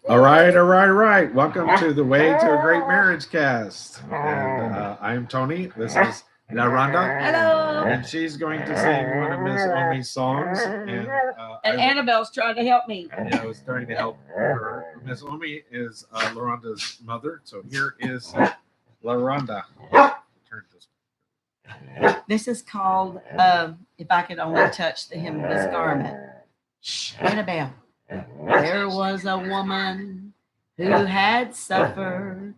All right, all right, all right. Welcome to the Way to a Great Marriage cast. And I'm Tony. This is La Rhonda. Hello. And she's going to sing one of Miss Omi's songs. And Annabelle's trying to help me. I was trying to help her. Miss Omi is La Rhonda's mother. So here is La Rhonda. Turn this. This is called If I Could Only Touch the Hem of His Garment. Shh, Annabelle. There was a woman who had suffered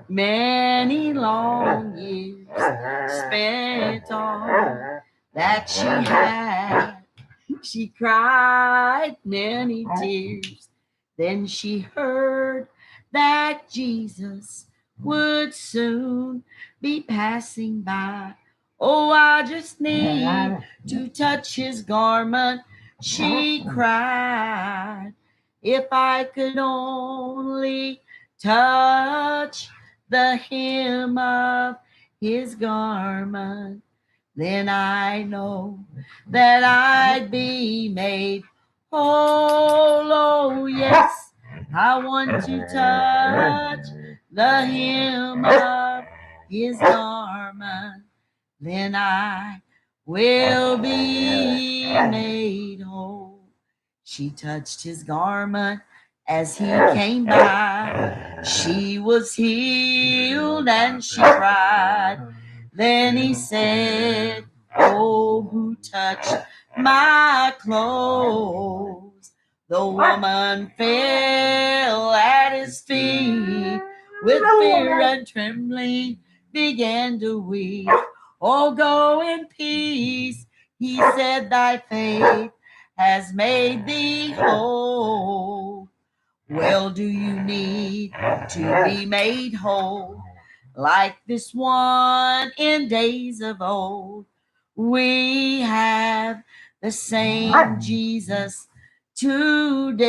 many long years, spent all that she had. She cried many tears. Then she heard that Jesus would soon be passing by. Oh, I just need to touch his garment, she cried. If I could only touch the hem of his garment, then I know that I'd be made whole. Oh, yes, I want to touch the hem of his garment, then I will be made whole. She touched his garment as he came by. She was healed and she cried. Then he said, oh, who touched my clothes? The woman fell at his feet with fear and trembling, began to weep. Oh, go in peace, he said, thy faith has made thee whole. Well, do you need to be made whole like this one in days of old? We have the same Jesus today.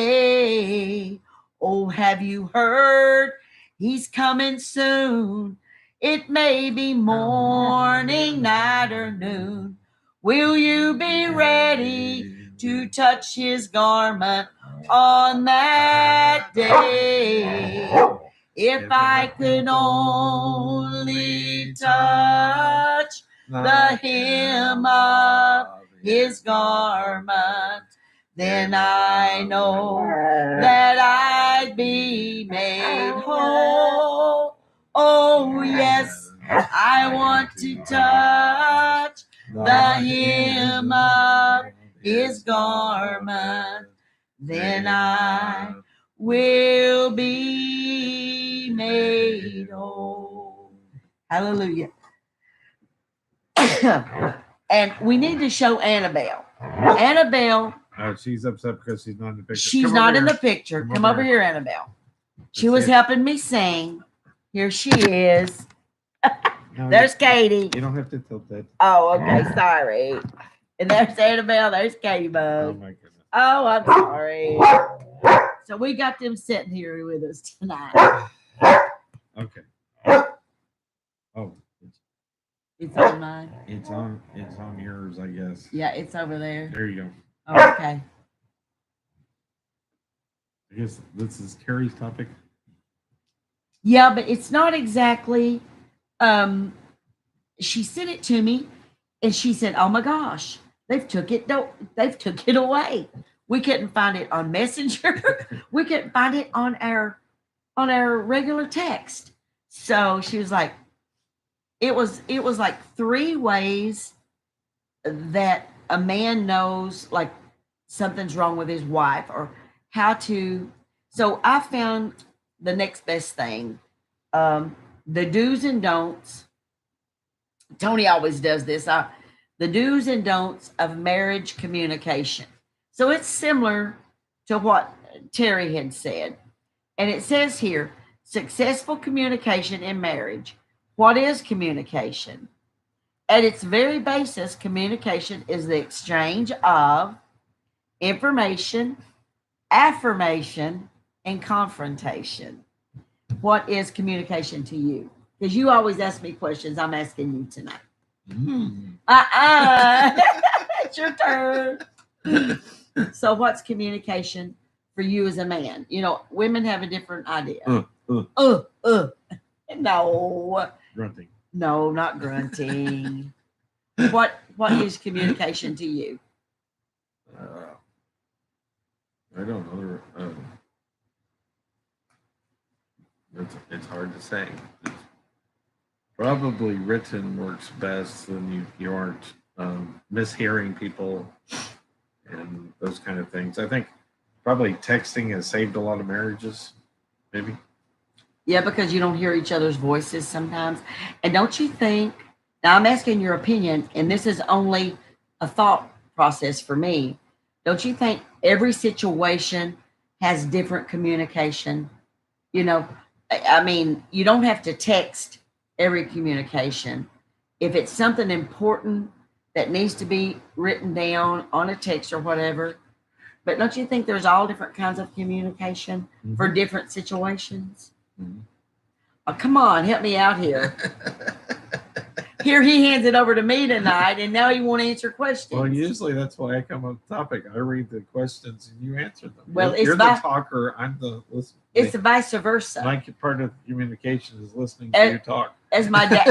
Oh, have you heard? He's coming soon. It may be morning, night, or noon. Will you be ready to touch his garment on that day? If I could only touch the hem of his garment, then I know that I'd be made whole. Oh, yes, I want to touch the hem of his garment, then I will be made whole. Hallelujah. And we need to show Annabelle. Annabelle. She's upset because she's not in the picture. She's not in the picture. Come over here, Annabelle. She was helping me sing. Here she is. There's Katie. You don't have to tilt that. Oh, okay. Sorry. And there's Annabelle. There's Katie Bug. Oh, my goodness. Oh, I'm sorry. So we got them sitting here with us tonight. Okay. Oh. It's on mine. It's on yours, I guess. Yeah, it's over there. There you go. Oh, okay. I guess this is Carrie's topic. Yeah, but it's not exactly. She sent it to me, and she said, "Oh my gosh, they've took it away. We couldn't find it on Messenger. We couldn't find it on our regular text." So she was like, "It was like 3 ways that a man knows like something's wrong with his wife or how to." So I found the next best thing, the do's and don'ts. Tony always does this. The do's and don'ts of marriage communication. So it's similar to what Terry had said. And it says here, successful communication in marriage. What is communication? At its very basis, communication is the exchange of information, affirmation, and confrontation. What is communication to you? Because you always ask me questions. I'm asking you tonight. It's your turn. So what's communication for you as a man? You know, women have a different idea. Uh. No, Grunting. no, not grunting. What is communication to you? I don't know. It's hard to say. It's probably written works best, and you aren't mishearing people and those kind of things. I think probably texting has saved a lot of marriages. Maybe. Yeah, because you don't hear each other's voices sometimes. And don't you think, now I'm asking your opinion, and this is only a thought process for me. Don't you think every situation has different communication? You know, I mean, you don't have to text every communication. If it's something important that needs to be written down on a text or whatever, but don't you think there's all different kinds of communication for different situations? Mm-hmm. Oh, come on, help me out here. Here he hands it over to me tonight, and now you want to answer questions. Well, usually that's why I come up with the topic. I read the questions and you answer them. Well, you're the talker. I'm the listener. It's vice versa. My part of communication is listening to you talk. As my dad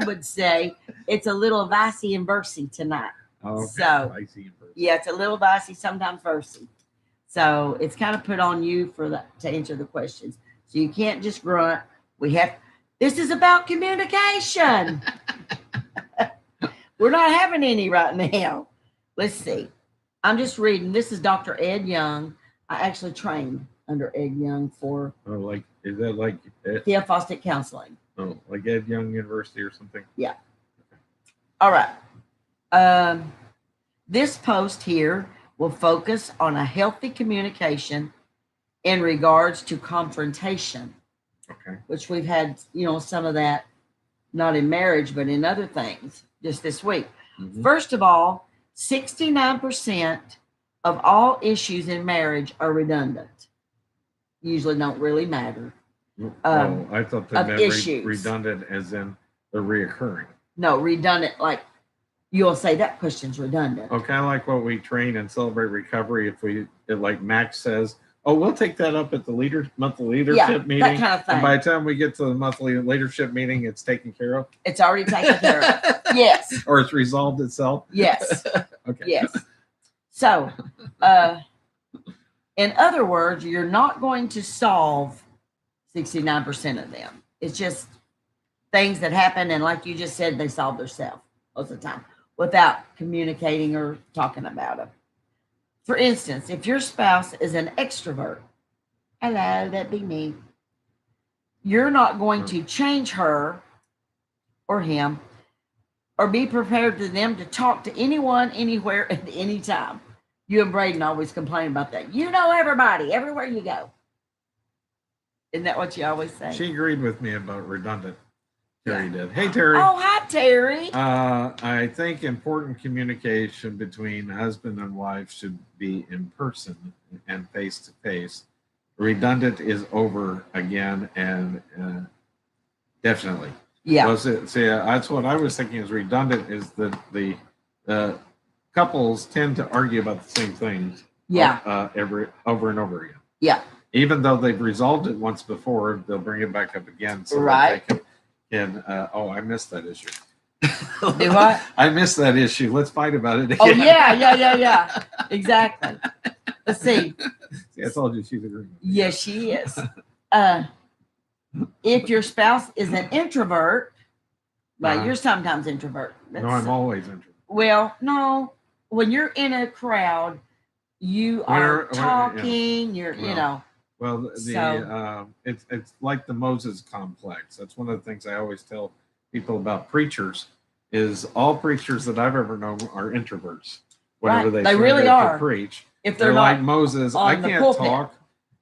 would say, it's a little vicey and versy tonight. Oh, okay. So Vicey and versy. yeah, it's a little vicey, sometimes versy. So it's kind of put on you to answer the questions. So you can't just grunt. This is about communication. We're not having any right now. Let's see. I'm just reading. This is Dr. Ed Young. I actually trained under Ed Young for. Oh, is that like Theophotic counseling? Oh, like Ed Young University or something? Yeah. All right. This post here will focus on a healthy communication in regards to confrontation. Okay. Which we've had, some of that, not in marriage, but in other things just this week. Mm-hmm. First of all, 69% of all issues in marriage are redundant. Usually don't really matter. I thought they meant redundant as in they're reoccurring. No, redundant, like you'll say that question's redundant. Oh, kind of like what we train and celebrate recovery. Like Max says, oh, we'll take that up at the monthly leadership meeting. That kind of thing. And by the time we get to the monthly leadership meeting, it's taken care of. It's already taken care of. Yes. Or it's resolved itself. Yes. Okay. Yes. So, in other words, you're not going to solve 69% of them. It's just things that happen, and like you just said, they solve themselves most of the time without communicating or talking about them. For instance, if your spouse is an extrovert, hello, that'd be me. You're not going to change her or him or be prepared for them to talk to anyone, anywhere, at any time. You and Braden always complain about that. You know everybody, everywhere you go. Isn't that what you always say? She agreed with me about redundant. Terry did. Hey, Terry. Oh, hi, Terry. I think important communication between husband and wife should be in person and face to face. Redundant is over again, and definitely. Yeah. Well, that's what I was thinking. Is redundant is that the couples tend to argue about the same things. Yeah. Over and over again. Yeah. Even though they've resolved it once before, they'll bring it back up again. So right. That they can. I missed that issue. Do what? I missed that issue. Let's fight about it again. Oh, yeah. Exactly. Let's see. I told you she's agreeing. Yes, she is. If your spouse is an introvert, well, you're sometimes introvert. No, I'm always introvert. Well, no. When you're in a crowd, you are talking. Well, it's like the Moses complex. That's one of the things I always tell people about preachers. Is all preachers that I've ever known are introverts. Whenever they really are to preach, if they're like Moses, I can't pulpit. talk.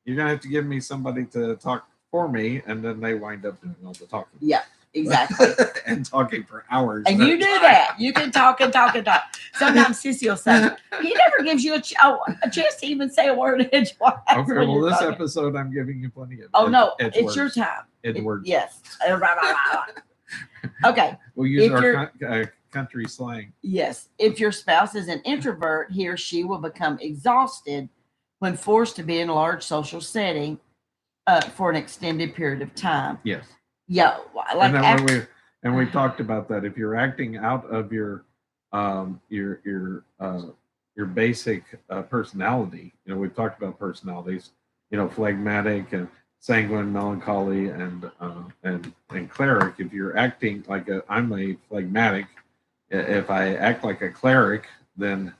You're gonna have to give me somebody to talk for me, and then they wind up doing all the talking. Yeah, exactly. And talking for hours. And you do that. You can talk and talk and talk. Sometimes Sissy will say, he never gives you a chance to even say a word edgewise. Okay, well, this episode, I'm giving you plenty of it's words. Your time. Edwards. Yes. Okay. We'll use our country slang. Yes. If your spouse is an introvert, he or she will become exhausted when forced to be in a large social setting for an extended period of time. Yes. Yeah. Like And after, we talked about that. If you're acting out of your basic personality, we've talked about personalities, phlegmatic and sanguine, melancholy, and cleric. If you're acting like I'm a phlegmatic, if I act like a cleric, then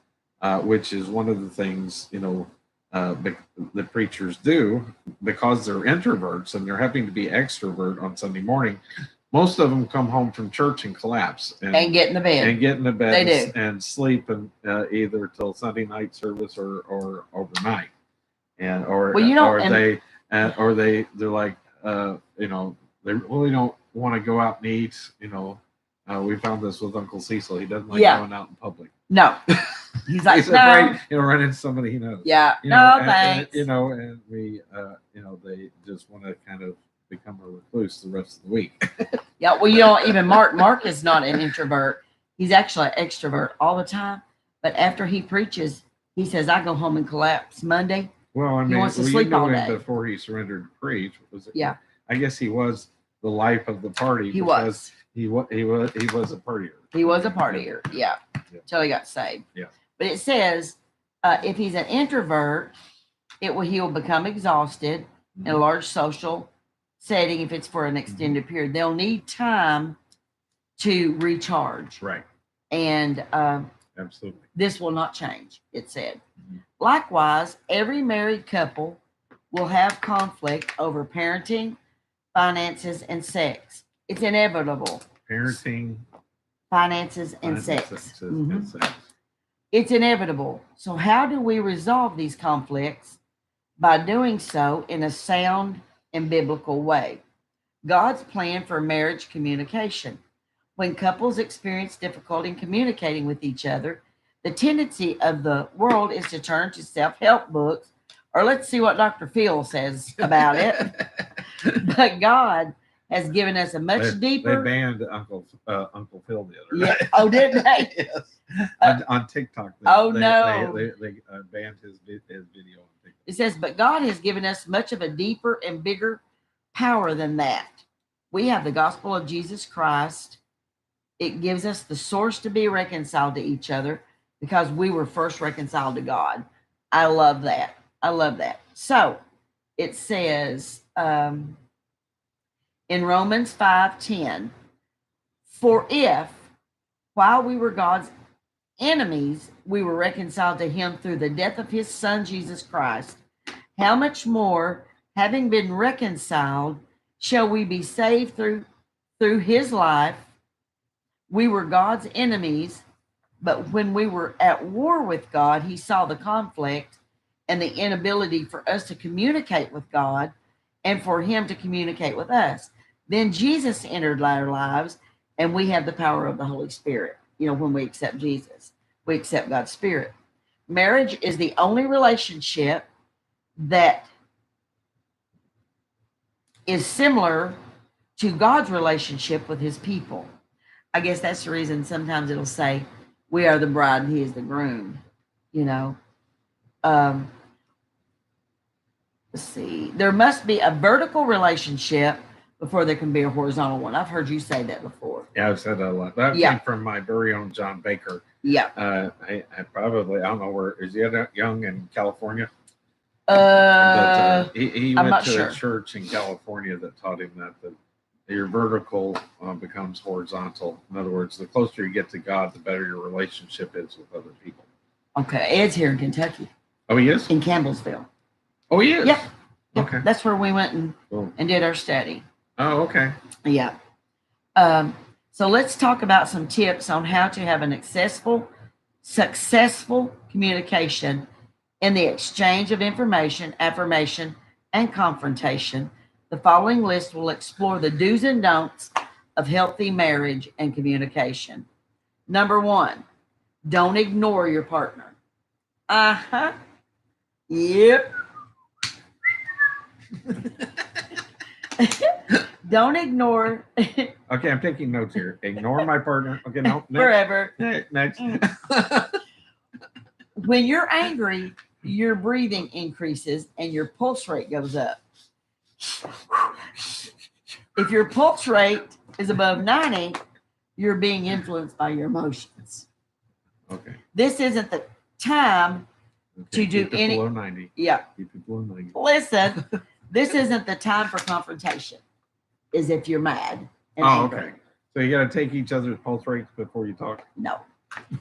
which is one of the things the preachers do because they're introverts and they're having to be extrovert on Sunday morning. Most of them come home from church and collapse and get in the bed. and get in the bed They do. and sleep and either till Sunday night service or overnight, and or Well, you know, or and- they're like they really don't want to go out and eat. We found this with Uncle Cecil. He doesn't like going out in public. No. He's like, He's no. afraid he'll run into somebody he knows. Yeah. And, Thanks. and we they just want to kind of become a recluse the rest of the week. Yeah. Well, even Mark is not an introvert. He's actually an extrovert all the time. But after he preaches, he says, I go home and collapse Monday. Well, I mean, he wants to sleep all day. Before he surrendered to preach. Yeah. I guess he was the life of the party. He was. He was a partier. He was a partier. Yeah. Until he got saved. Yeah. But it says if he's an introvert, he'll become exhausted in a large social setting if it's for an extended period. They'll need time to recharge. Right. And absolutely, this will not change, it said. Likewise, every married couple will have conflict over parenting, finances, and sex. It's inevitable. Parenting, finances, and sex. And sex. It's inevitable. So how do we resolve these conflicts? By doing so in a sound and biblical way. God's plan for marriage communication. When couples experience difficulty in communicating with each other, the tendency of the world is to turn to self-help books, or let's see what Dr. Phil says about it. But God has given us a much deeper. They banned Uncle Phil the other night. Yeah. Oh, did they? Yes. On TikTok. They banned his video on TikTok. It says, but God has given us much of a deeper and bigger power than that. We have the gospel of Jesus Christ. It gives us the source to be reconciled to each other because we were first reconciled to God. I love that. I love that. So it says in Romans 5:10, for if while we were God's enemies, we were reconciled to him through the death of his son, Jesus Christ, how much more, having been reconciled, shall we be saved through his life? We were God's enemies, but when we were at war with God, he saw the conflict and the inability for us to communicate with God and for him to communicate with us. Then Jesus entered our lives, and we have the power of the Holy Spirit. When we accept Jesus, we accept God's Spirit. Marriage is the only relationship that is similar to God's relationship with his people. I guess that's the reason sometimes it'll say, we are the bride and he is the groom, Let's see. There must be a vertical relationship before there can be a horizontal one. I've heard you say that before. Yeah, I've said that a lot. That came from my very own John Baker. Yeah. I don't know where, is he young in California? He I'm went not to sure. a church in California that taught him that your vertical becomes horizontal. In other words, the closer you get to God, the better your relationship is with other people. Okay. Ed's here in Kentucky. Oh, he is? In Campbellsville. Oh, he is? Yep. Okay. That's where we went and did our study. Oh, okay. Yeah. So let's talk about some tips on how to have an successful communication in the exchange of information, affirmation, and confrontation. The following list will explore the do's and don'ts of healthy marriage and communication. Number 1, don't ignore your partner. Uh-huh. Yep. Don't ignore Okay, I'm taking notes here. Ignore my partner. Okay, no, next. forever. Next. When you're angry, your breathing increases and your pulse rate goes up. If your pulse rate is above 90, you're being influenced by your emotions. Okay. This isn't the time to do keep it any. below 90. Yeah. Keep it below 90. Listen, this isn't the time for confrontation. Is if you're mad and Oh, angry. okay. So you got to take each other's pulse rates before you talk? No.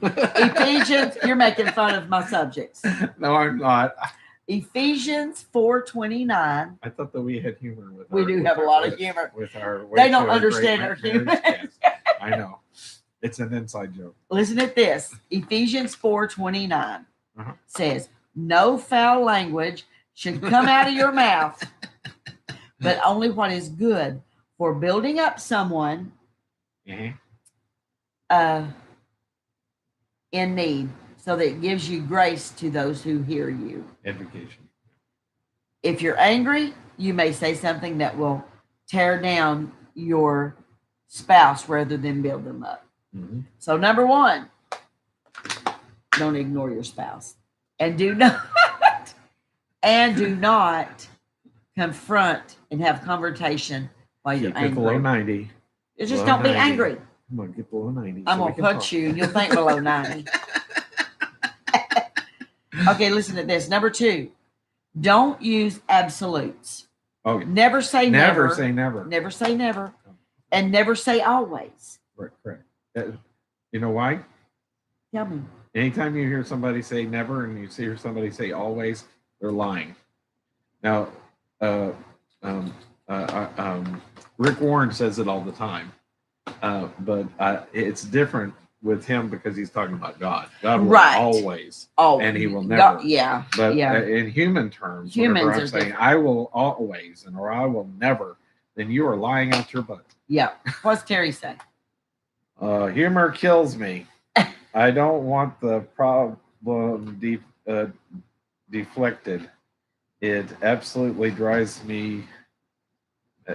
Ephesians, you're making fun of my subjects. No, I'm not. Ephesians 4:29. I thought that we had humor with We do have a lot of humor. With our They don't understand our humor. I know. It's an inside joke. Listen at this. Ephesians 4:29 Uh-huh. says, "No foul language should come out of your mouth, but only what is good for building up someone in need, so that it gives you grace to those who hear you." Education. If you're angry, you may say something that will tear down your spouse rather than build them up. Mm-hmm. So number one, don't ignore your spouse, and do not confront and have confrontation while you're Keep it angry. below 90. You just below don't be 90. angry. Come on, get below 90. I'm so we gonna can punch talk. you, and you'll think below 90. Okay, listen to this. Number two, don't use absolutes. Okay. Never say never. Never say never. Never say never, and never say always. Right, correct. You know why? Tell me. Anytime you hear somebody say never and you hear somebody say always, they're lying. Now, Rick Warren says it all the time, but it's different with him because he's talking about God. God will always, and He will never. Yeah, But yeah. In human terms, Humans whenever I'm are saying different. I will always or I will never, then you are lying out your butt. Yeah. What's Terry say? Humor kills me. I don't want the problem deflected. It absolutely drives me.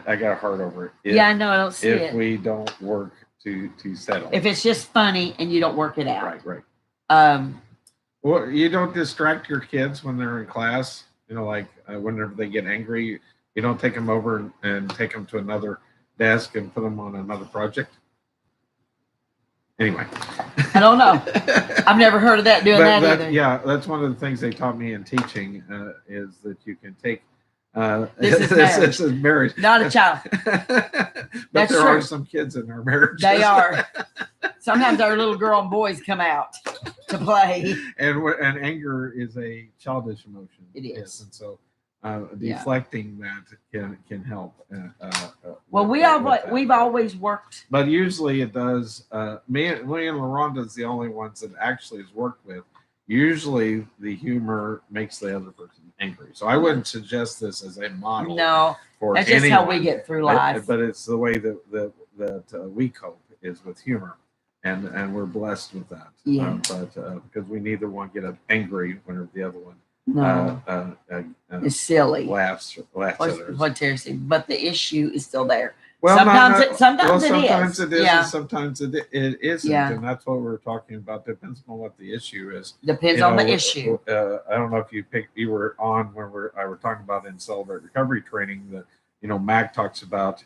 I got a heart over it. Yeah, I know. I don't see if it. we don't work to settle. If it's just funny and you don't work it out. Right. Well, you don't distract your kids when they're in class. You know, like whenever they get angry, you don't take them over and take them to another desk and put them on another project. Anyway, I don't know. I've never heard of that doing that either. Yeah, that's one of the things they taught me in teaching is that you can take. This is marriage, not a child. But there are some kids in our marriage. They are. Sometimes our little girl and boys come out to play. And anger is a childish emotion. It is. Yes, and so deflecting that can help. Well, we've always worked. But usually it does. Me and LaRonda's the only ones that actually has worked with. Usually the humor makes the other person angry. So I wouldn't suggest this as a model. No, for that's just how we get through life. But it's the way that we cope is with humor. And we're blessed with that. Yeah. Because we neither one get angry whenever the other one it's silly. Laughs at us. What Terry said, but the issue is still there. Well, sometimes it is. Sometimes it is, yeah. and sometimes it isn't, yeah. And that's what we're talking about. Depends on what the issue is. Depends on the issue. I don't know if you were on when I were talking about in Celebrate Recovery training that Mac talks about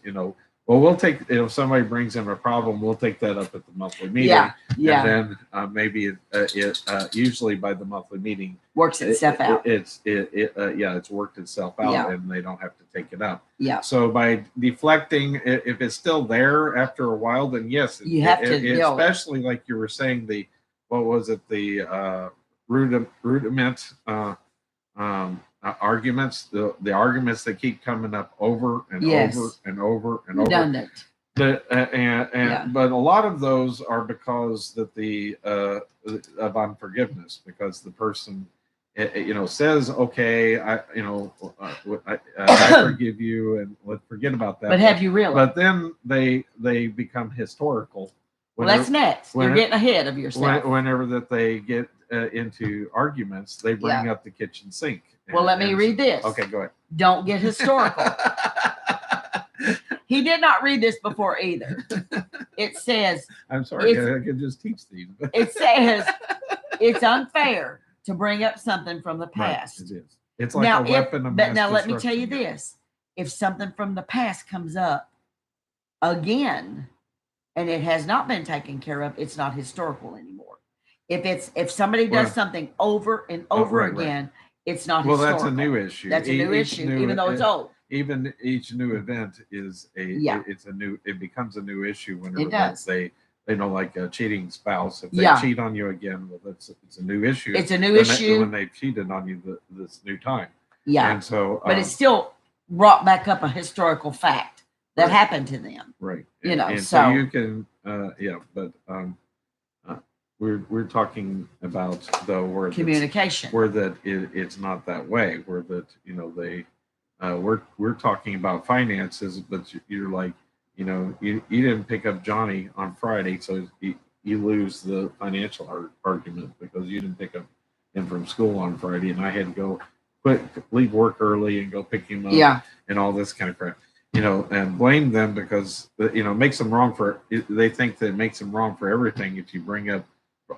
well, we'll take if somebody brings in a problem, we'll take that up at the monthly meeting. Yeah. And then maybe it usually by the monthly meeting works itself out. It's worked itself out, and they don't have to take it up. Yeah. So by deflecting, if it's still there after a while, then yes, you have to. Especially like you were saying, the rudiment arguments, the arguments that keep coming up over and over and over and redundant. But but a lot of those are because that of unforgiveness, because the person says, okay, I forgive you, and let's forget about that. But have you really? But then they become historical. Well, that's next. You're getting ahead of yourself. Whenever that they get into arguments, they bring up the kitchen sink. Well, let me read this. Okay, go ahead. Don't get historical. He did not read this before either. It says, I'm sorry, It's- I could just teach these. But it says, it's unfair to bring up something from the right, past. it is. It's like Now, a weapon of but mass now let me tell you destruction. this: if something from the past comes up again, and it has not been taken care of, it's not historical anymore. If somebody does Well, something over and over right, right. again, it's not Well, historical. that's a new issue. That's a new Each issue, even though it's old. Even each new event is Yeah. it becomes a new issue whenever It does. they know, like a cheating spouse. If they Yeah. cheat on you again, well, it's a new issue. It's a new when issue. when they've cheated on you this new time. Yeah. And so, But it still brought back up a historical fact that Right. happened to them. right. You And, know, and so- you can, yeah, but we're talking about though where Communication. where that it's not that way. Where that they we're talking about finances, but you're like you didn't pick up Johnny on Friday, so you lose the financial argument because you didn't pick up him from school on Friday, and I had to leave work early and go pick him up, Yeah. and all this kind of crap. And blame them because makes them wrong for. They think that it makes them wrong for everything if you bring up.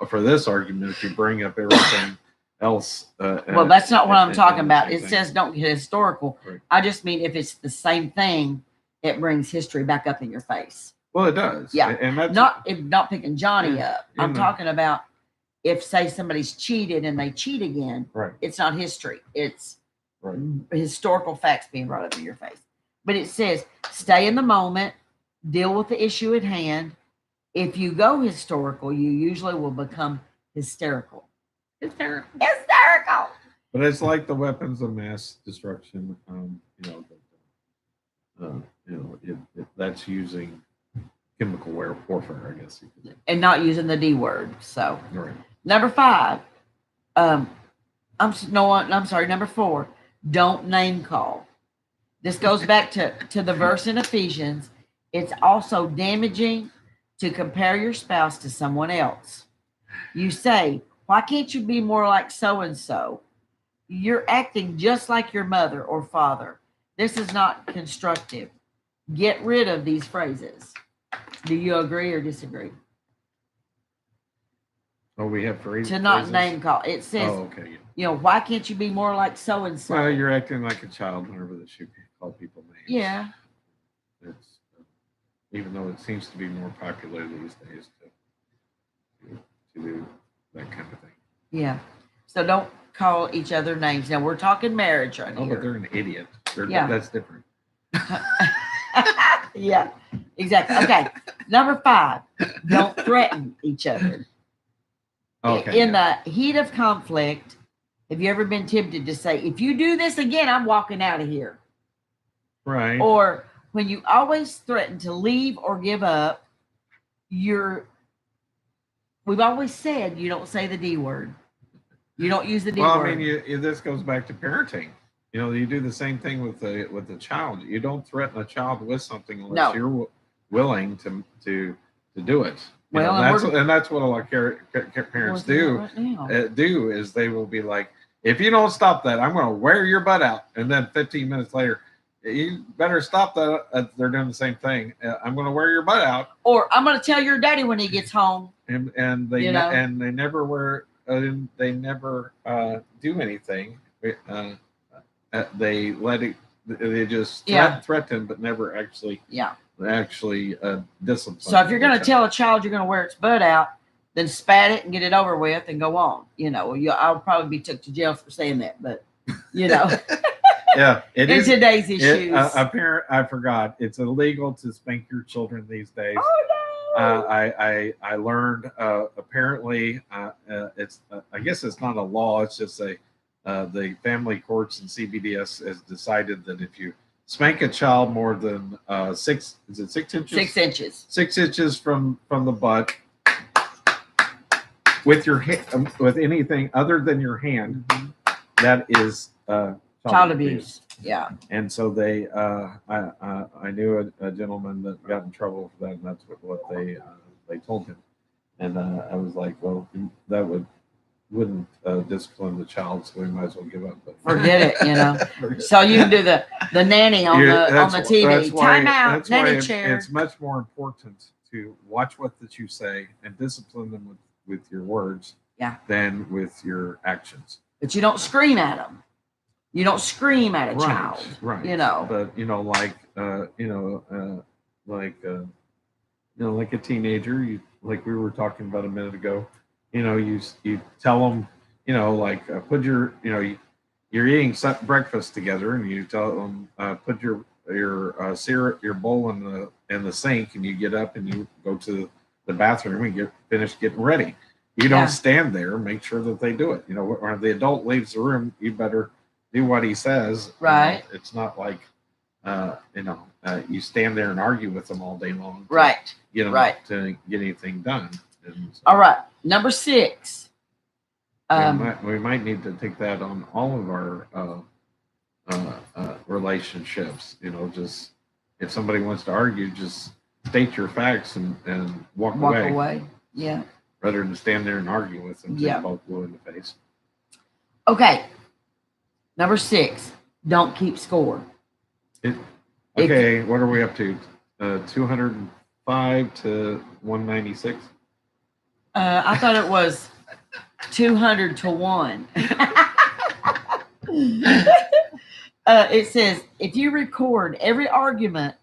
For this argument, if you bring up everything else, Well, that's not what I'm talking about. It thing. says don't get historical. Right. I just mean if it's the same thing, it brings history back up in your face. Well, it does. Yeah. And that's Not picking Johnny up. I'm know. talking about if say somebody's cheated and they cheat again, right. it's not history. It's Right. historical facts being brought up in your face. But it says stay in the moment, deal with the issue at hand. If you go historical, you usually will become hysterical. Hysterical. But it's like the weapons of mass destruction. That's using chemical warfare, I guess. You could say. And not using the D word. So Right. number 5, I'm sorry. Number 4, don't name call. This goes back to the verse in Ephesians. It's also damaging to compare your spouse to someone else. You say, why can't you be more like so-and-so? You're acting just like your mother or father. This is not constructive. Get rid of these phrases. Do you agree or disagree? Oh, we have phrases. To not name call. It says, Oh, okay. why can't you be more like so-and-so? Well, you're acting like a child whenever that you call people names. Yeah. It's even though it seems to be more popular these days to do that kind of thing. Yeah. So don't call each other names. Now we're talking marriage right Oh, here. but they're an idiot. Yeah. That's different. Yeah, exactly. Okay. Number 5, don't threaten each other. Okay. In the heat of conflict, have you ever been tempted to say, if you do this again, I'm walking out of here? Right. Or when you always threaten to leave or give up, we've always said you don't say the D word. You don't use the D Well, word. I mean, this goes back to parenting. You do the same thing with the child. You don't threaten a child with something unless you're willing to do it. That's what a lot of parents do. Right do is they will be like, if you don't stop that, I'm going to wear your butt out. And then 15 minutes later, you better stop that. They're doing the same thing. I'm going to wear your butt out. Or I'm going to tell your daddy when he gets home. And they never wear. They never do anything. They let it. They just threaten, but never actually discipline. So if you're going to tell a child you're going to wear its butt out, then spat it and get it over with and go on. I'll probably be took to jail for saying that, but yeah, it is today's issues. I forgot. It's illegal to spank your children these days. Oh no! I learned apparently it's I guess it's not a law. It's just the family courts and CBDS has decided that if you spank a child more than 6 inches? 6 inches. 6 inches from the butt with your with anything other than your hand, that is child abuse. Yeah. And so I knew a gentleman that got in trouble for that, and that's what they told him. And I was like, well, that would wouldn't discipline the child, so we might as well give up. But Forget it. So you can do the nanny on the TV. That's why, Time out, that's why nanny chair. it's much more important to watch what that you say and discipline them with your words, than with your actions. But you don't scream at them. You don't scream at a child, right? But like a teenager, like we were talking about a minute ago. You tell them, you're eating breakfast together, and you tell them put your syrup, your bowl in the sink, and you get up and you go to the bathroom and get finished getting ready. You don't stand there. Make sure that they do it. When the adult leaves the room, you better do what he says. Right. It's not like, you stand there and argue with them all day long. Right. To get anything done. All right. Number 6. We might need to take that on all of our relationships. Just if somebody wants to argue, just state your facts and walk away. Yeah. Rather than stand there and argue with them. Yeah. Both blue in the face. Okay. Number 6. Don't keep score. Okay, what are we up to? 205 to 196. I thought it was 200 to 1. It says, if you record every argument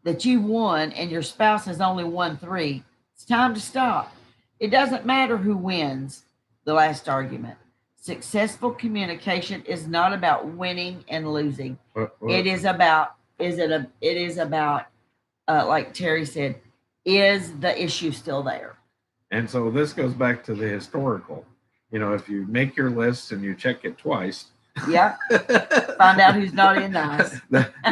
that you won and your spouse has only won 3, it's time to stop. It doesn't matter who wins the last argument. Successful communication is not about winning and losing. It is about, like Terry said, is the issue still there? And so this goes back to the historical. If you make your list and you check it twice. Yeah. Find out who's naughty and nice.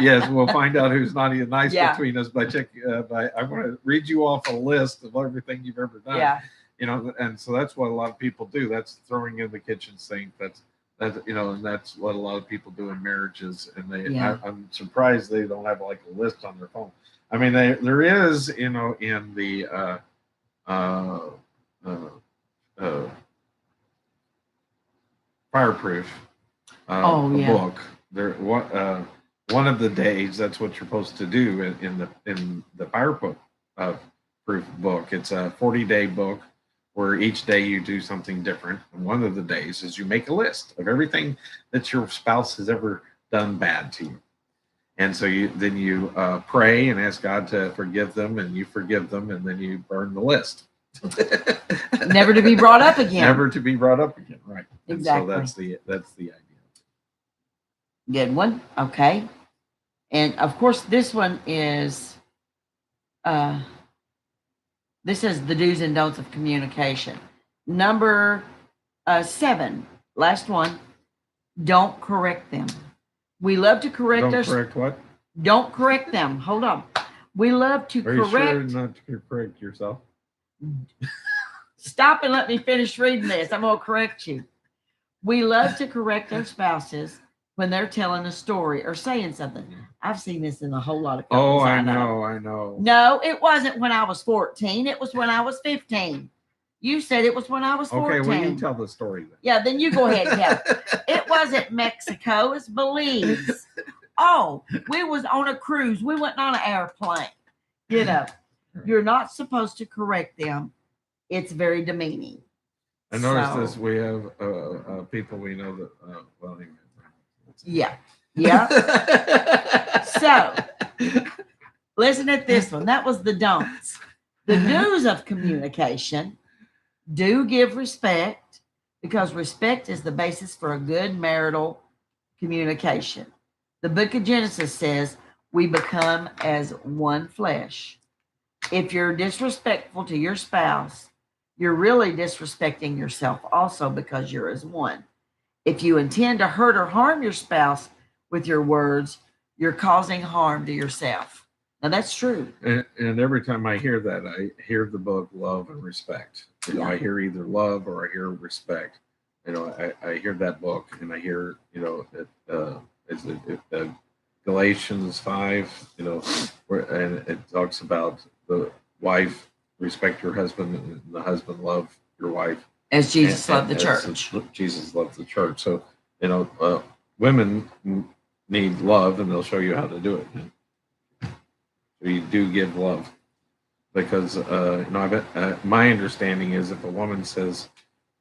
Yes, we'll find out who's naughty and nice between us by checking. I want to read you off a list of everything you've ever done. Yeah. And so that's what a lot of people do. That's throwing in the kitchen sink. And that's what a lot of people do in marriages. And I'm surprised they don't have like a list on their phone. I mean, there is, in the Fireproof book. There, one of the days, that's what you're supposed to do in the Fireproof proof book. It's a 40-day book where each day you do something different. And one of the days is you make a list of everything that your spouse has ever done bad to you. And so you pray and ask God to forgive them, and you forgive them, and then you burn the list. Never to be brought up again. Never to be brought up again, right? Exactly. And so that's the idea. Good one. Okay. And of course, this one is this is the do's and don'ts of communication. Number 7, last one. Don't correct them. We love to correct. Don't correct what? Don't correct them. Hold on. We love to correct. Are you sure not to correct yourself? Stop and let me finish reading this. I'm going to correct you. We love to correct our spouses when they're telling a story or saying something. I've seen this in a whole lot of couples. Oh, I know. No, it wasn't when I was 14. It was when I was 15. You said it was when I was 14. Okay, well, you tell the story then. Yeah, then you go ahead and tell. It wasn't Mexico. It's Belize. Oh, we was on a cruise. We went on an airplane. You're not supposed to correct them. It's very demeaning. I noticed this. We have people we know that. Yeah. So, listen at this one. That was the don'ts. The do's of communication. Do give respect, because respect is the basis for a good marital communication. The book of Genesis says we become as one flesh. If you're disrespectful to your spouse, you're really disrespecting yourself also, because you're as one. If you intend to hurt or harm your spouse with your words, you're causing harm to yourself. Now, that's true. And every time I hear that, I hear the book Love and Respect. I hear either love or I hear respect. I hear that book, and I hear, Galatians 5, and it talks about the wife respect your husband and the husband love your wife. As Jesus loved the as church. Jesus loved the church. So, women need love, and they'll show you how to do it. So you do give love because my understanding is if a woman says,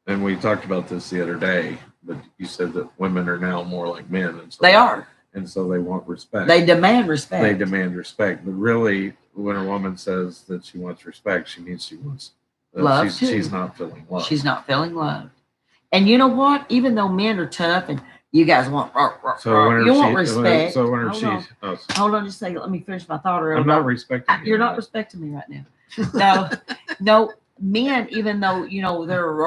and we talked about this the other day, but you said that women are now more like men, and so They are. and so they want respect. They demand respect. They demand respect, but really, when a woman says that she wants respect, she means she wants love too. She's not feeling love. She's not feeling loved. And you know what? Even though men are tough and you guys want, you want respect. So when hold on just a second. Let me finish my thought. I'm not respecting you. You're not respecting me right now. No, men, even though, they're,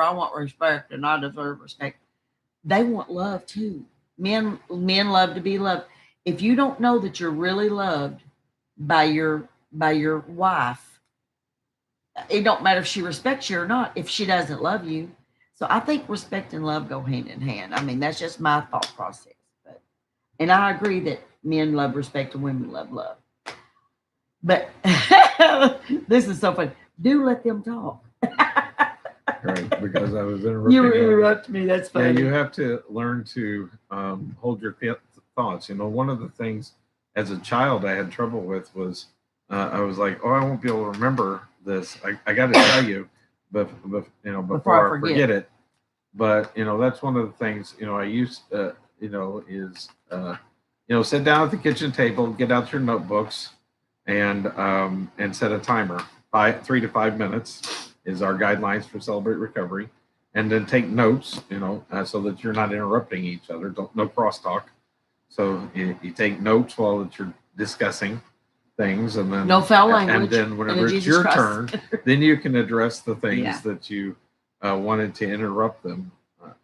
I want respect and I deserve respect. They want love too. Men love to be loved. If you don't know that you're really loved by your wife, it don't matter if she respects you or not if she doesn't love you. So I think respect and love go hand in hand. I mean, that's just my thought process. And I agree that men love respect and women love love. But this is so funny. Do let them talk. Right, because I was interrupting. You interrupt me. That's funny. Yeah, you have to learn to hold your thoughts. One of the things as a child I had trouble with was I was like, oh, I won't be able to remember this. I got to tell you, but before I forget it. But that's one of the things I used is sit down at the kitchen table, get out your notebooks, and set a timer. 3 to 5 minutes is our guidelines for Celebrate Recovery, and then take notes. So that you're not interrupting each other. No crosstalk. So you take notes while that you're discussing things, and then no foul language. And then whenever it's your turn, then you can address the things that you wanted to interrupt them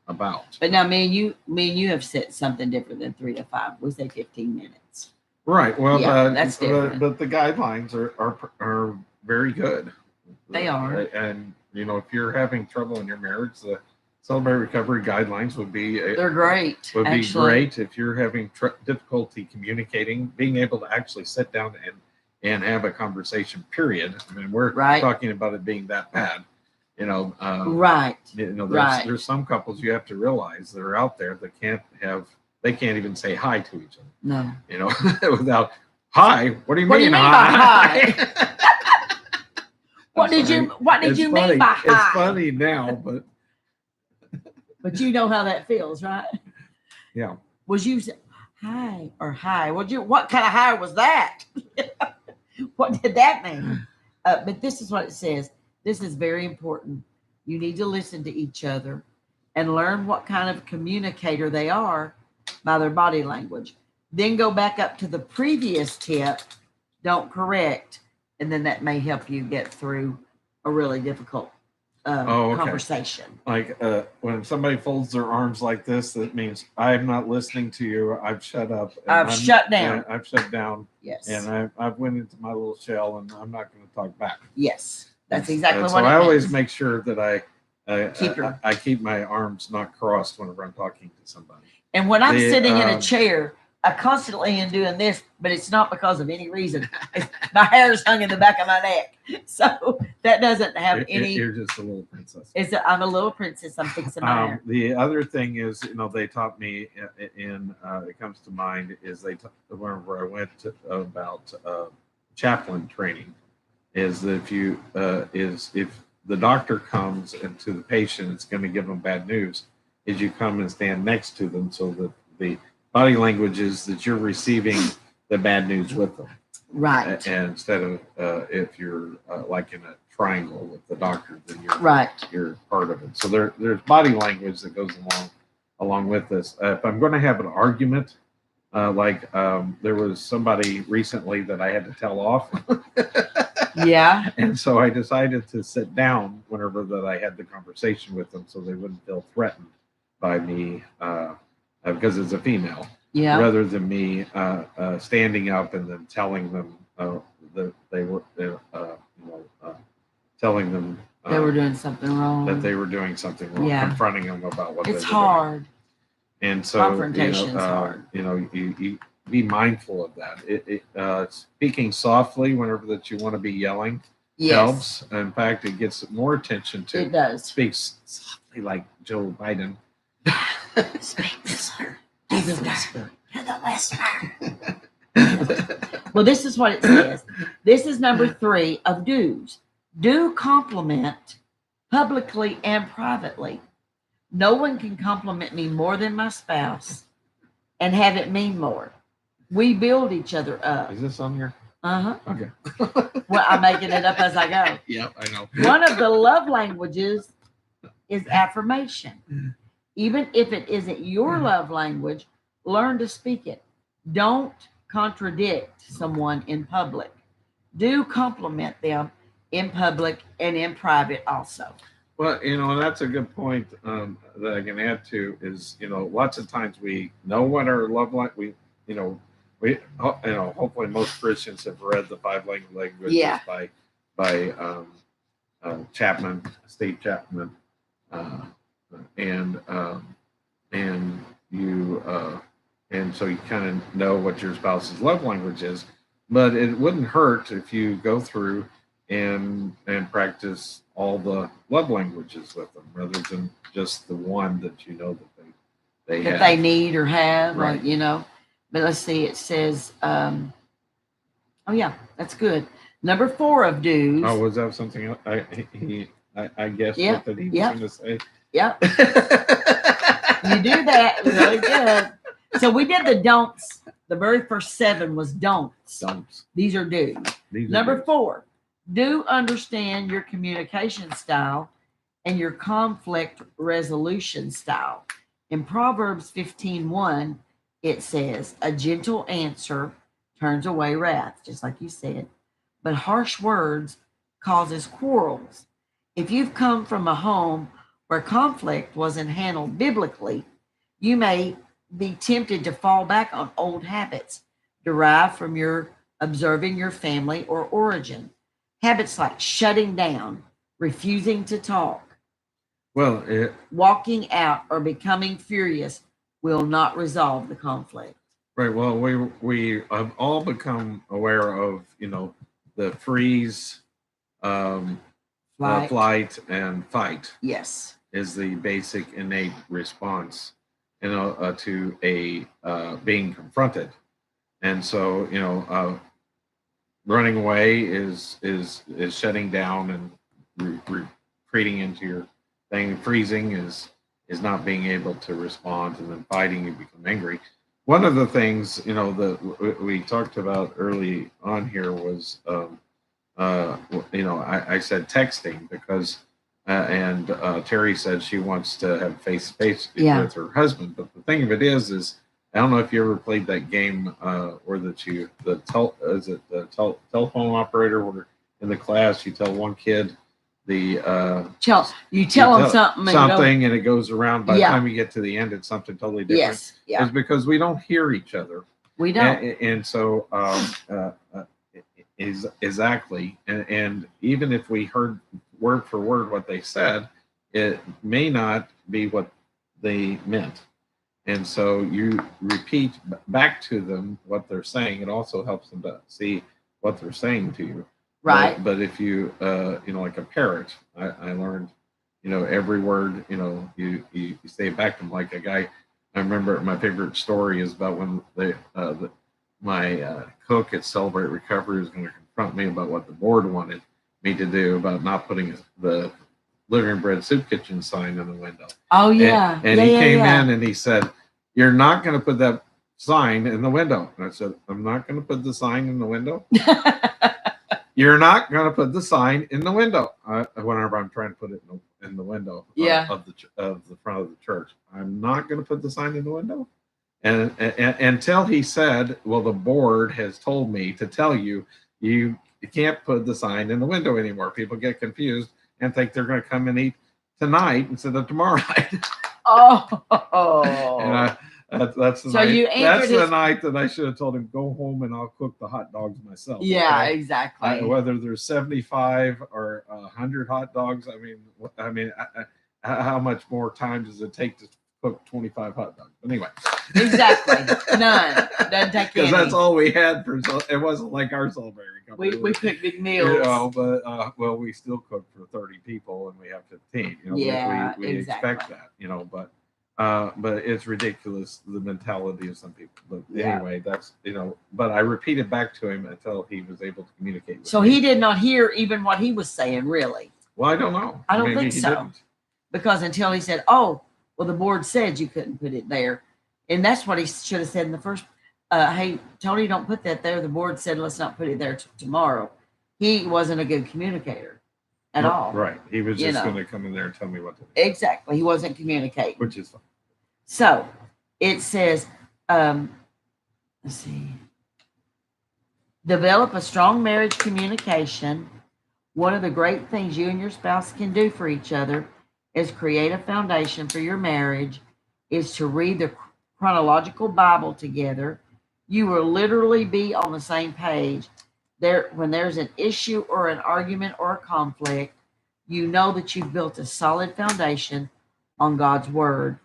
about. But now, me and you have said something different than 3 to 5. We say 15 minutes. Right. Well, that's different. But the guidelines are very good. They are. And if you're having trouble in your marriage, the Celebrate Recovery guidelines would be they're great. Would be great if you're having difficulty communicating, being able to actually sit down and have a conversation. Period. I mean, we're talking about it being that bad. Right. There's some couples you have to realize that are out there that they can't even say hi to each other. No. Without hi. What do you mean hi? By hi? What did you mean by hi? It's funny now, but you know how that feels, right? Yeah. Was you say hi or hi? What kind of hi was that? What did that mean? But this is what it says. This is very important. You need to listen to each other and learn what kind of communicator they are by their body language. Then go back up to the previous tip. Don't correct. And then that may help you get through a really difficult conversation. Like when somebody folds their arms like this, that means I'm not listening to you. I've shut up. I've shut down. I've shut down. Yes. And I've went into my little shell, and I'm not going to talk back. Yes. That's exactly what so I always make sure that I keep my arms not crossed whenever I'm talking to somebody. And when I'm sitting in a chair, I constantly am doing this, but it's not because of any reason. My hair is hung in the back of my neck. So that doesn't have any. You're just a little princess. I'm a little princess. I'm fixing my hair. The other thing is, they taught me it comes to mind is whenever I went about chaplain training, is that if the doctor comes into the patient, it's going to give them bad news, is you come and stand next to them so that the body language is that you're receiving the bad news with them. Right. And instead of if you're like in a triangle with the doctor, then you're part of it. So there's body language that goes along with this. If I'm going to have an argument, there was somebody recently that I had to tell off. Yeah. And so I decided to sit down whenever that I had the conversation with them, so they wouldn't feel threatened by me because it's a female. Yeah. Rather than me standing up and then telling them that they were telling them they were doing something wrong. That they were doing something wrong. Yeah. Confronting them about what it's they were hard. doing. And so Confrontation is hard. You be mindful of that. Speaking softly whenever that you want to be yelling. Yes, helps. In fact, it gets more attention it to does. speaks softly like Joe Biden. Speak whisper. Do the whisper. Do the whisper. Well, this is what it says. This is number 3 of do's. Do compliment publicly and privately. No one can compliment me more than my spouse and have it mean more. We build each other up. Is this on here? Uh-huh. Okay. Well, I'm making it up as I go. Yep, I know. One of the love languages is affirmation. Even if it isn't your love language, learn to speak it. Don't contradict someone in public. Do compliment them in public and in private also. Well, that's a good point that I can add to is, lots of times we know what our love language, hopefully most Christians have read the 5 languages Yeah. by Chapman, Steve Chapman, and you and so you kind of know what your spouse's love language is, but it wouldn't hurt if you go through and practice all the love languages with them rather than just the one that that they That have. they need or have, Right. But let's see, it says, oh yeah, that's good. Number 4 of do's. Oh, was that something else? I guess Yep, what that he was yep. going to say. Yep, you do that really good. So we did the don'ts. The very first 7 was don'ts. Don'ts. These are do's. These are Number do's. 4, do understand your communication style and your conflict resolution style. In Proverbs 15:1, it says, a gentle answer turns away wrath, just like you said, but harsh words causes quarrels. If you've come from a home where conflict wasn't handled biblically, you may be tempted to fall back on old habits derived from your observing your family or origin. Habits like shutting down, refusing to talk, Well, walking out, or becoming furious will not resolve the conflict. right. Well, we have all become aware of the freeze, flight, and fight Yes. is the basic innate response, to a being confronted, and so running away is shutting down and retreating into your thing. Freezing is not being able to respond, and then fighting, you become angry. One of the things that we talked about early on here was I said texting because and Terry said she wants to have face to face with her husband, but the thing of it is I don't know if you ever played that game where the telephone operator where in the class you tell one kid you tell them something and it goes around. By the time you get to the end, it's something totally different. Yes, yeah. It's because we don't hear each other. We don't. And so exactly. And even if we heard word for word what they said, it may not be what they meant. And so you repeat back to them what they're saying. It also helps them to see what they're saying to you. Right. But if you, like a parrot, I learned, every word, you say it back to them like a guy. I remember my favorite story is about when my cook at Celebrate Recovery was going to confront me about what the board wanted me to do about not putting the Living Bread Soup Kitchen sign in the window. Oh, yeah. And he came in and he said, "You're not going to put that sign in the window." And I said, "I'm not going to put the sign in the window." You're not going to put the sign in the window. Whenever I'm trying to put it in the window of the front of the church, I'm not going to put the sign in the window. And until he said, "Well, the board has told me to tell you, you can't put the sign in the window anymore." People get confused and think they're going to come and eat tonight instead of tomorrow night. Oh. And that's the So night. you That's answered the night that I should have told him, "Go home and I'll cook the hot dogs myself." Yeah, okay? exactly. Whether there's 75 or 100 hot dogs, I mean, how much more time does it take to cook 25 hot dogs. But anyway, Exactly. None. Doesn't take because any. that's all we had for. It wasn't like our celebrating company. We cook big meals. You know, but well, we still cook for 30 people, and we have 15. You know, Yeah, we exactly. expect that. You know, but it's ridiculous the mentality of some people. But Yeah. anyway, that's But I repeated back to him until he was able to communicate. With So me. he did not hear even what he was saying, really. Well, I don't know. I don't Maybe think he so. didn't. Because until he said, "Oh, well, the board said you couldn't put it there," and that's what he should have said in the first. Hey, Tony, don't put that there. The board said let's not put it there tomorrow. He wasn't a good communicator at all. Right. He was You just know. going to come in there and tell me what to do. Exactly. He wasn't communicating. Which is fine. So it says, let's see, develop a strong marriage communication. One of the great things you and your spouse can do for each other is create a foundation for your marriage, is to read the chronological Bible together. You will literally be on the same page. When there's an issue or an argument or a conflict, you know that you've built a solid foundation on God's word.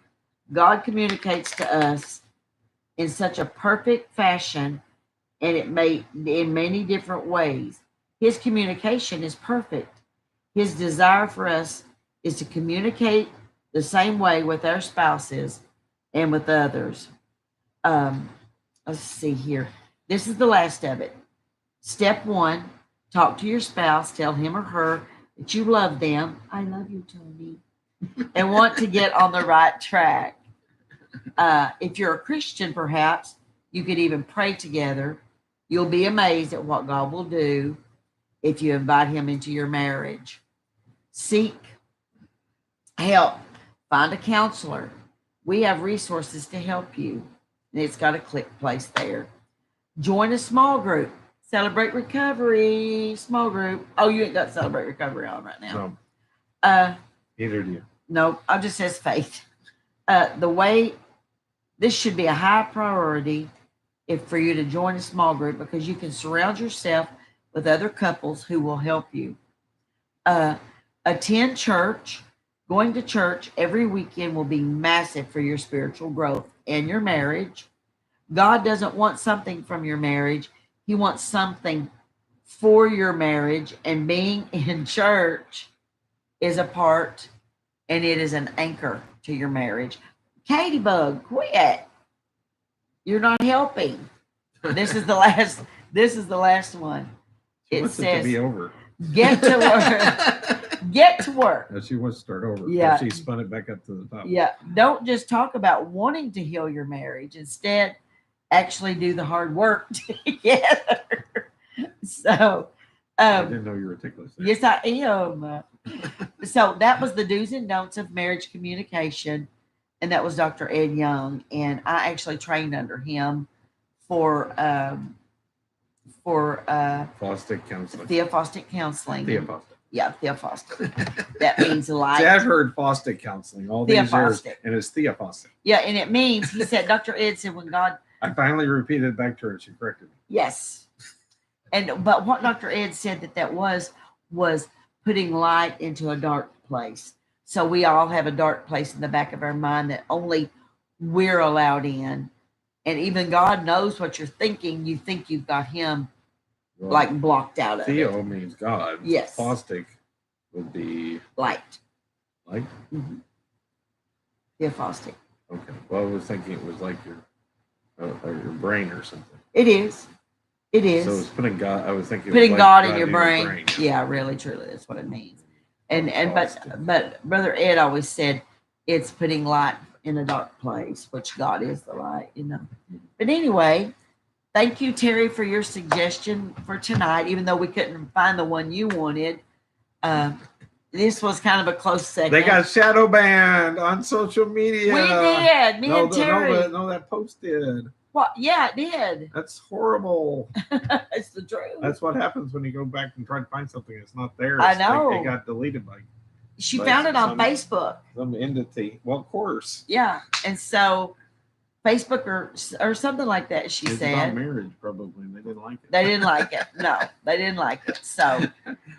God communicates to us in such a perfect fashion, and it may in many different ways. His communication is perfect. His desire for us is to communicate the same way with our spouses and with others. Let's see here. This is the last of it. Step 1, talk to your spouse. Tell him or her that you love them. I love you, Tony. And want to get on the right track. If you're a Christian, perhaps you could even pray together. You'll be amazed at what God will do if you invite him into your marriage. Seek help. Find a counselor. We have resources to help you. And it's got a click place there. Join a small group. Celebrate Recovery small group. Oh, you ain't got Celebrate Recovery on right now. No. Neither do you. No, I just says faith. This should be a high priority for you to join a small group, because you can surround yourself with other couples who will help you. Attend church. Going to church every weekend will be massive for your spiritual growth and your marriage. God doesn't want something from your marriage. He wants something for your marriage, and being in church is a part, and it is an anchor to your marriage. Katie Bug, quit. You're not helping. This is the last. This is the last one. She It wants it says, to be over. "Get to work. Get to work." No, she wants to start over. Yeah. She spun it back up to the top. Yeah. Don't just talk about wanting to heal your marriage. Instead, actually do the hard work together. So, I didn't know you were ticklish. yes, I am. So that was the do's and don'ts of marriage communication, and that was Dr. Ed Young, and I actually trained under him for Fostic counseling. theophostic counseling. Theophostic. Yeah, theophostic. That means light. See, I've heard Fostic counseling all these years, Theophostic. and it's Theophostic. Yeah, and it means, he said, Dr. Ed said, when God, I finally repeated it back to her, and she corrected me. yes. But what Dr. Ed said that was putting light into a dark place. So we all have a dark place in the back of our mind that only we're allowed in. And even God knows what you're thinking. You think you've got him Well, like blocked out of Theo it. means God. Yes. Fostic would be Light. like. Mm-hmm. Theophostic. Okay. Well, I was thinking it was like your brain or something. It is. It is. So it's putting God. I was thinking Putting it was God like in your brain. Yeah, really, truly, that's what it means. But Brother Ed always said it's putting light in a dark place, which God is the light, you know. But anyway, thank you, Terry, for your suggestion for tonight. Even though we couldn't find the one you wanted, this was kind of a close second. They got shadow banned on social media. We did. Me and Terry. No, that post did. What? Yeah, it did. That's horrible. It's the truth. That's what happens when you go back and try to find something that's not there. I know. It got deleted by She found it on some Facebook. Some entity. Well, of course. Yeah, and so Facebook or something like that. She It's said about marriage, probably. And they didn't like it. they didn't like it. No, they didn't like it. So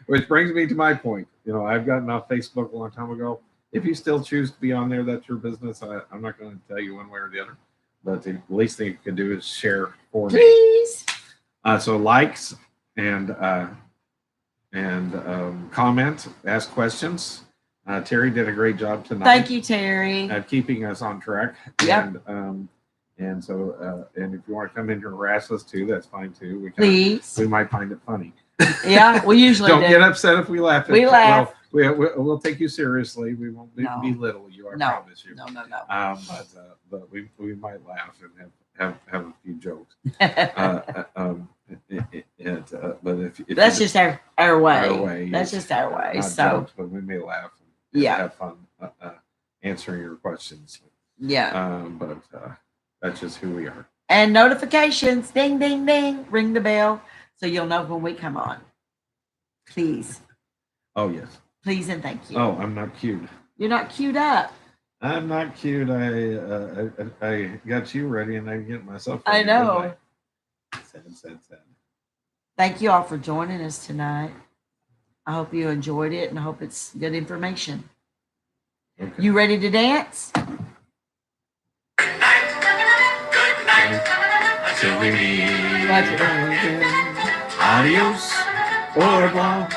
Which brings me to my point. You know, I've gotten off Facebook a long time ago. if you still choose to be on there, that's your business. I'm not going to tell you one way or the other. But the least thing you can do is share for me. Please. So likes and comment, ask questions. Terry did a great job tonight. Thank you, Terry. At keeping us on track. Yep. And so, and if you want to come in here and harass us too, that's fine too. Please. We might find it funny. Yeah, we usually Don't do. get upset if we laugh. We laugh. Well, we'll take you seriously. We won't No. belittle you. I No. promise you. No. But we might laugh and have a few jokes. But if That's just our way. Our way. That's just our way. Not So jokes, but we may laugh and yeah, have fun answering your questions. yeah. But that's just who we are. And notifications, ding, ding, ding, ring the bell so you'll know when we come on. Please, Oh yes. please, and thank you. Oh, I'm not cute. You're not queued up. I'm not cute. I got you ready, and I get myself I ready. know. Sad. Thank you all for joining us tonight. I hope you enjoyed it, and I hope it's good information. Okay. You ready to dance? Good night. Until we meet. Adios, au revoir,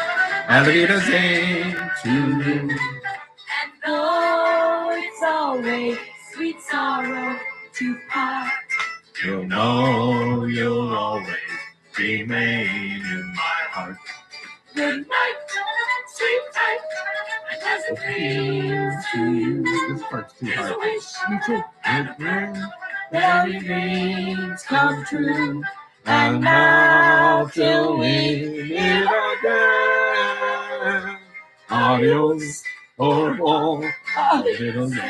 arrivederci to you. And though it's always sweet sorrow to part, You'll know you'll always remain in my heart. good night, sleep tight, and as it feels to you, This part's too here's a hard. wish you take that your dreams come true. And now till we meet again, Adios, au revoir, oh, arrivederci.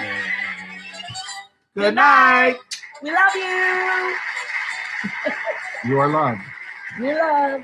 good night. We love you. You are loved. You love.